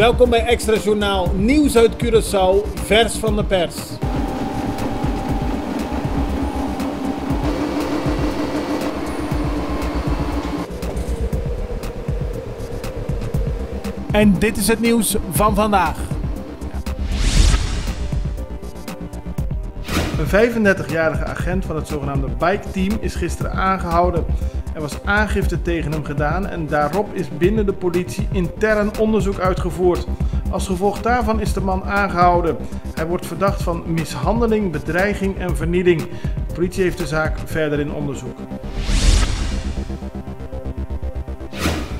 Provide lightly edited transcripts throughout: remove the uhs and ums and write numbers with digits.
Welkom bij Extra Journaal, nieuws uit Curaçao, vers van de pers. En dit is het nieuws van vandaag. Een 35-jarige agent van het zogenaamde Bike Team is gisteren aangehouden. Er was aangifte tegen hem gedaan en daarop is binnen de politie intern onderzoek uitgevoerd. Als gevolg daarvan is de man aangehouden. Hij wordt verdacht van mishandeling, bedreiging en vernieling. De politie heeft de zaak verder in onderzoek.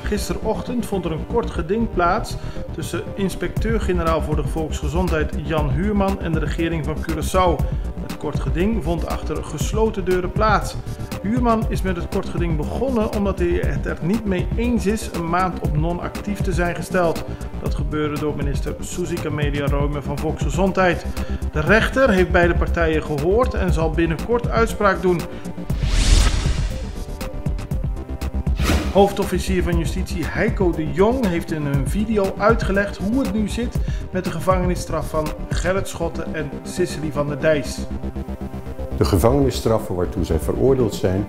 Gisterochtend vond er een kort geding plaats tussen inspecteur-generaal voor de volksgezondheid Jan Huurman en de regering van Curaçao. Het kort geding vond achter gesloten deuren plaats. Huurman is met het kort geding begonnen omdat hij het er niet mee eens is een maand op non-actief te zijn gesteld. Dat gebeurde door minister Suzy Camelia-Royme van Volksgezondheid. De rechter heeft beide partijen gehoord en zal binnenkort uitspraak doen. Hoofdofficier van Justitie Heiko de Jong heeft in een video uitgelegd hoe het nu zit met de gevangenisstraf van Gerrit Schotten en Cicely van der Dijs. De gevangenisstraffen waartoe zij veroordeeld zijn,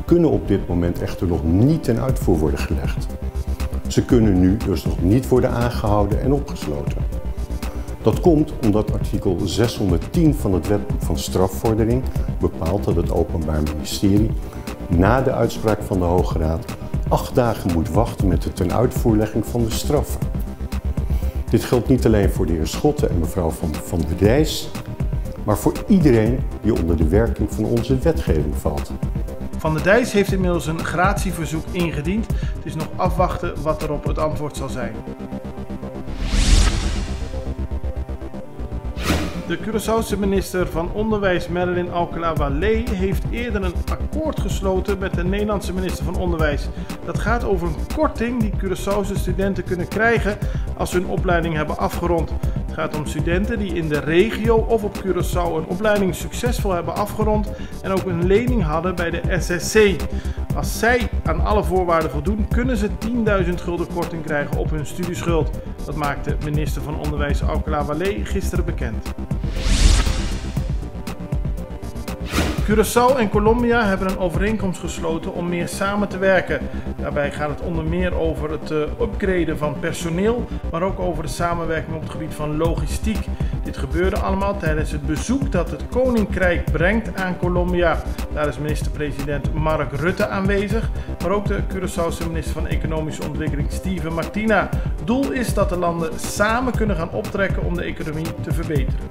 kunnen op dit moment echter nog niet ten uitvoer worden gelegd. Ze kunnen nu dus nog niet worden aangehouden en opgesloten. Dat komt omdat artikel 610 van het Wetboek van Strafvordering bepaalt dat het Openbaar Ministerie na de uitspraak van de Hoge Raad 8 dagen moet wachten met de tenuitvoerlegging van de straffen. Dit geldt niet alleen voor de heer Schotten en mevrouw van der Dijs, maar voor iedereen die onder de werking van onze wetgeving valt. Van der Dijs heeft inmiddels een gratieverzoek ingediend. Het is nog afwachten wat erop het antwoord zal zijn. De Curaçaose minister van Onderwijs Merlin Alcala-Wallé heeft eerder een akkoord gesloten met de Nederlandse minister van Onderwijs. Dat gaat over een korting die Curaçaose studenten kunnen krijgen als ze hun opleiding hebben afgerond. Het gaat om studenten die in de regio of op Curaçao een opleiding succesvol hebben afgerond en ook een lening hadden bij de SSC. Als zij aan alle voorwaarden voldoen, kunnen ze 10.000 gulden korting krijgen op hun studieschuld. Dat maakte minister van Onderwijs Alcala-Wallé gisteren bekend. Curaçao en Colombia hebben een overeenkomst gesloten om meer samen te werken. Daarbij gaat het onder meer over het upgraden van personeel, maar ook over de samenwerking op het gebied van logistiek. Dit gebeurde allemaal tijdens het bezoek dat het Koninkrijk brengt aan Colombia. Daar is minister-president Mark Rutte aanwezig, maar ook de Curaçaose minister van Economische Ontwikkeling Steven Martina. Doel is dat de landen samen kunnen gaan optrekken om de economie te verbeteren.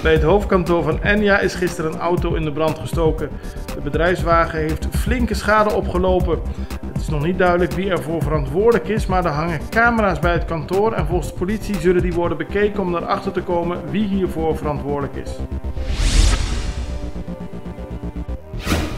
Bij het hoofdkantoor van Enya is gisteren een auto in de brand gestoken. De bedrijfswagen heeft flinke schade opgelopen. Het is nog niet duidelijk wie ervoor verantwoordelijk is, maar er hangen camera's bij het kantoor en volgens de politie zullen die worden bekeken om erachter te komen wie hiervoor verantwoordelijk is.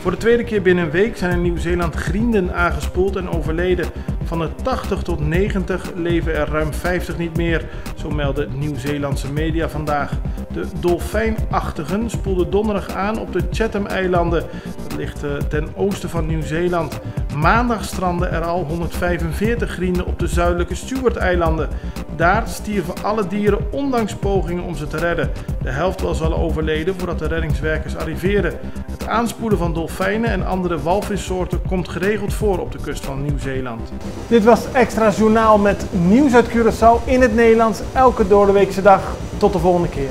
Voor de tweede keer binnen een week zijn in Nieuw-Zeeland grienden aangespoeld en overleden. Van de 80 tot 90 leven er ruim 50 niet meer, zo melden Nieuw-Zeelandse media vandaag. De dolfijnachtigen spoelden donderdag aan op de Chatham-eilanden. Dat ligt ten oosten van Nieuw-Zeeland. Maandag strandden er al 145 grienden op de zuidelijke Stewart-eilanden. Daar stierven alle dieren ondanks pogingen om ze te redden. De helft was al overleden voordat de reddingswerkers arriveerden. Het aanspoelen van dolfijnen en andere walvissoorten komt geregeld voor op de kust van Nieuw-Zeeland. Dit was Extra Journaal met nieuws uit Curaçao in het Nederlands elke doordeweekse dag. Tot de volgende keer.